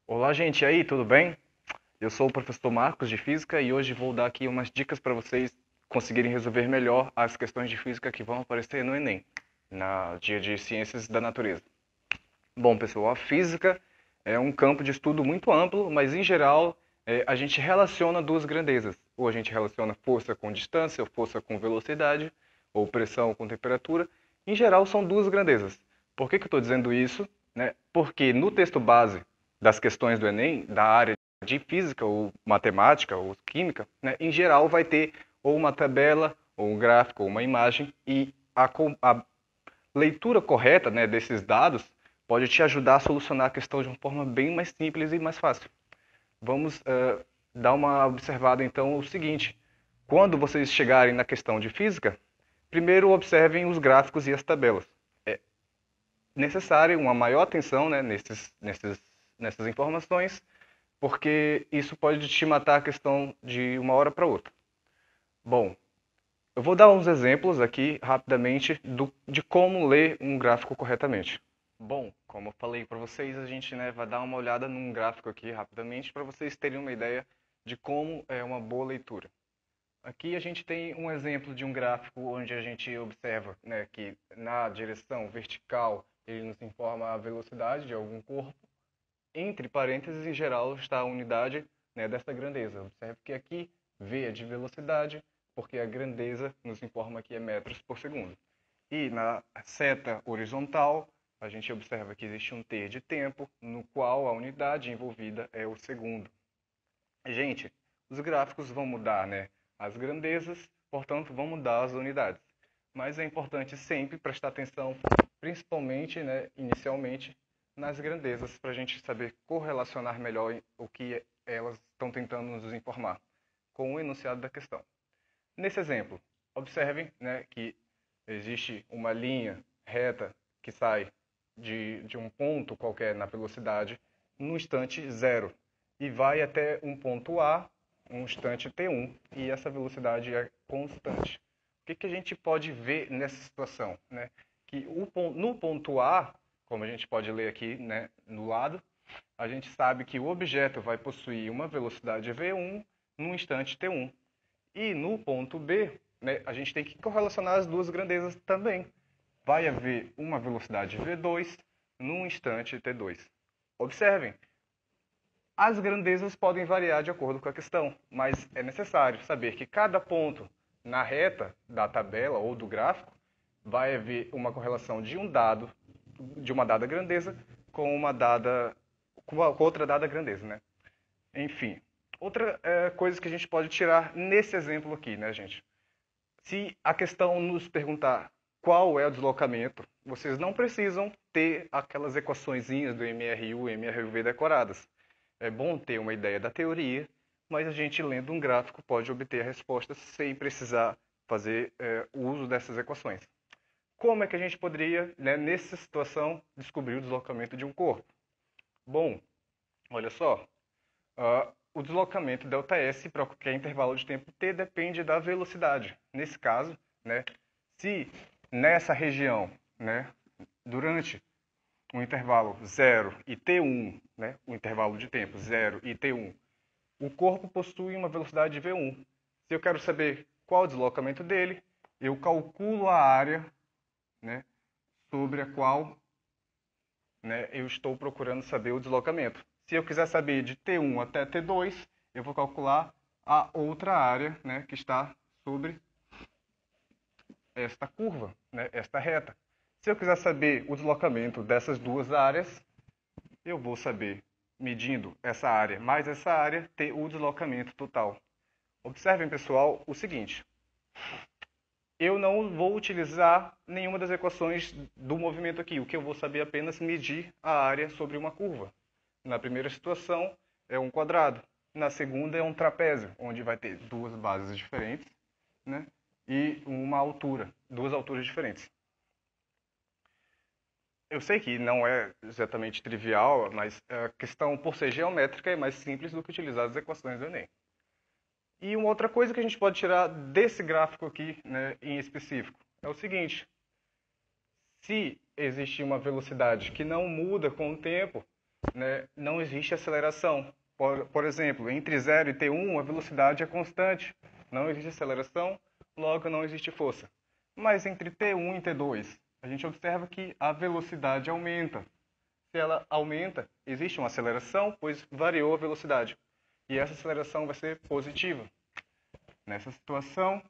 Olá, gente, e aí, tudo bem? Eu sou o professor Marcos de Física e hoje vou dar aqui umas dicas para vocês conseguirem resolver melhor as questões de física que vão aparecer no Enem, na dia de Ciências da Natureza. Bom, pessoal, a física é um campo de estudo muito amplo, mas em geral a gente relaciona duas grandezas. Ou a gente relaciona força com distância, ou força com velocidade, ou pressão com temperatura. Em geral, são duas grandezas. Por que eu estou dizendo isso? Porque no texto base das questões do Enem, da área de física, ou matemática, ou química, em geral vai ter ou uma tabela, ou um gráfico, ou uma imagem, e a leitura correta desses dados pode te ajudar a solucionar a questão de uma forma bem mais simples e mais fácil. Vamos dar uma observada então o seguinte: quando vocês chegarem na questão de física, primeiro observem os gráficos e as tabelas. É necessário uma maior atenção nessas informações, porque isso pode te matar a questão de uma hora para outra. Bom, eu vou dar uns exemplos aqui rapidamente de como ler um gráfico corretamente. Bom, como eu falei para vocês, a gente vai dar uma olhada num gráfico aqui rapidamente para vocês terem uma ideia de como é uma boa leitura. Aqui a gente tem um exemplo de um gráfico onde a gente observa que na direção vertical ele nos informa a velocidade de algum corpo. Entre parênteses, em geral, está a unidade dessa grandeza. Observe que aqui V é de velocidade, porque a grandeza nos informa que é metros por segundo. E na seta horizontal, a gente observa que existe um T de tempo, no qual a unidade envolvida é o segundo. Gente, os gráficos vão mudar as grandezas, portanto, vão mudar as unidades. Mas é importante sempre prestar atenção, principalmente, inicialmente, nas grandezas, para a gente saber correlacionar melhor o que elas estão tentando nos informar com o enunciado da questão. Nesse exemplo, observem que existe uma linha reta que sai de um ponto qualquer na velocidade no instante zero e vai até um ponto A, um instante T1, e essa velocidade é constante. O que a gente pode ver nessa situação? Que no ponto A, como a gente pode ler aqui no lado, a gente sabe que o objeto vai possuir uma velocidade v1 no instante t1. E no ponto B, a gente tem que correlacionar as duas grandezas também. Vai haver uma velocidade v2 num instante t2. Observem, as grandezas podem variar de acordo com a questão, mas é necessário saber que cada ponto na reta da tabela ou do gráfico vai haver uma correlação de uma dada grandeza com outra dada grandeza, Enfim, outra coisa que a gente pode tirar nesse exemplo aqui, gente? Se a questão nos perguntar qual é o deslocamento, vocês não precisam ter aquelas equaçõezinhas do MRU e MRV decoradas. É bom ter uma ideia da teoria, mas a gente lendo um gráfico pode obter a resposta sem precisar fazer uso dessas equações. Como é que a gente poderia, nessa situação, descobrir o deslocamento de um corpo? Bom, olha só, o deslocamento ΔS para qualquer intervalo de tempo t depende da velocidade. Nesse caso, se nessa região, durante um intervalo 0 e t1, o intervalo de tempo 0 e t1, o corpo possui uma velocidade de v1. Se eu quero saber qual o deslocamento dele, eu calculo a área sobre a qual eu estou procurando saber o deslocamento. Se eu quiser saber de T1 até T2, eu vou calcular a outra área que está sobre esta curva, esta reta. Se eu quiser saber o deslocamento dessas duas áreas, eu vou saber, medindo essa área mais essa área, ter o deslocamento total. Observem, pessoal, o seguinte: eu não vou utilizar nenhuma das equações do movimento aqui. O que eu vou saber é apenas medir a área sobre uma curva. Na primeira situação, é um quadrado. Na segunda, é um trapézio, onde vai ter duas bases diferentes e uma altura, duas alturas diferentes. Eu sei que não é exatamente trivial, mas a questão, por ser geométrica, é mais simples do que utilizar as equações do Enem. E uma outra coisa que a gente pode tirar desse gráfico aqui, em específico, é o seguinte: se existe uma velocidade que não muda com o tempo, né, não existe aceleração. Por exemplo, entre 0 e T1, a velocidade é constante. Não existe aceleração, logo não existe força. Mas entre T1 e T2, a gente observa que a velocidade aumenta. Se ela aumenta, existe uma aceleração, pois variou a velocidade. E essa aceleração vai ser positiva. Nessa situação,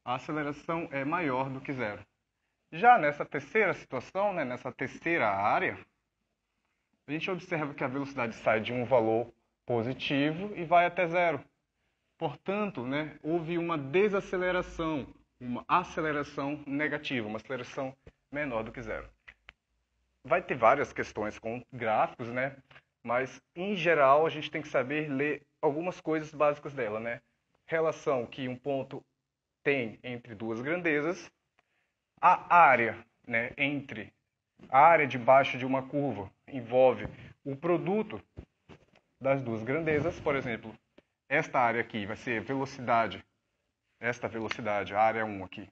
a aceleração é maior do que zero. Já nessa terceira situação, né, nessa terceira área, a gente observa que a velocidade sai de um valor positivo e vai até zero. Portanto, né, houve uma desaceleração, uma aceleração negativa, uma aceleração menor do que zero. Vai ter várias questões com gráficos, né? Mas, em geral, a gente tem que saber ler algumas coisas básicas dela, né? Relação que um ponto tem entre duas grandezas, a área, né, entre a área debaixo de uma curva envolve o produto das duas grandezas. Por exemplo, esta área aqui vai ser velocidade, esta velocidade, a área 1 aqui,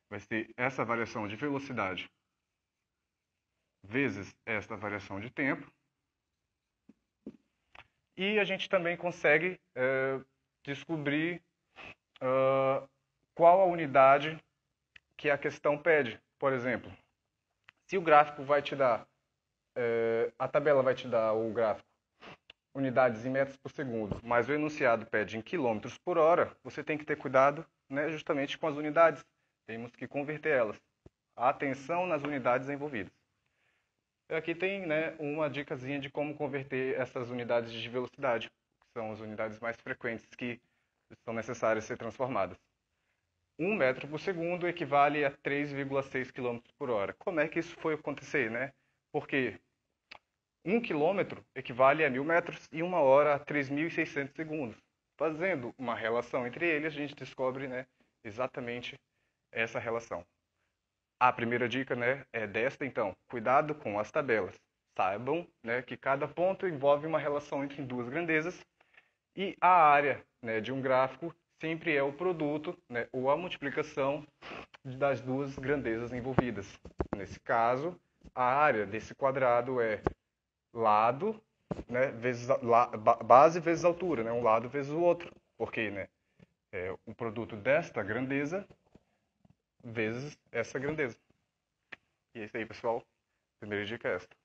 vai ser essa variação de velocidade vezes esta variação de tempo. E a gente também consegue descobrir qual a unidade que a questão pede. Por exemplo, se o gráfico vai te dar, a tabela vai te dar o gráfico unidades em metros por segundo, mas o enunciado pede em quilômetros por hora, você tem que ter cuidado, né, justamente com as unidades. Temos que converter elas. Atenção nas unidades envolvidas. Aqui tem, né, uma dicasinha de como converter essas unidades de velocidade, que são as unidades mais frequentes que são necessárias ser transformadas. 1 metro por segundo equivale a 3,6 km por hora. Como é que isso foi acontecer, né? Porque 1 quilômetro equivale a 1.000 metros e 1 hora a 3.600 segundos. Fazendo uma relação entre eles, a gente descobre, né, exatamente essa relação. A primeira dica, né, é desta, então. Cuidado com as tabelas. Saibam, né, que cada ponto envolve uma relação entre duas grandezas e a área, né, de um gráfico sempre é o produto, né, ou a multiplicação das duas grandezas envolvidas. Nesse caso, a área desse quadrado é lado, né, vezes base vezes altura, né, um lado vezes o outro, porque, né, é o produto desta grandeza vezes essa grandeza. E é isso aí, pessoal. Primeira dica é esta.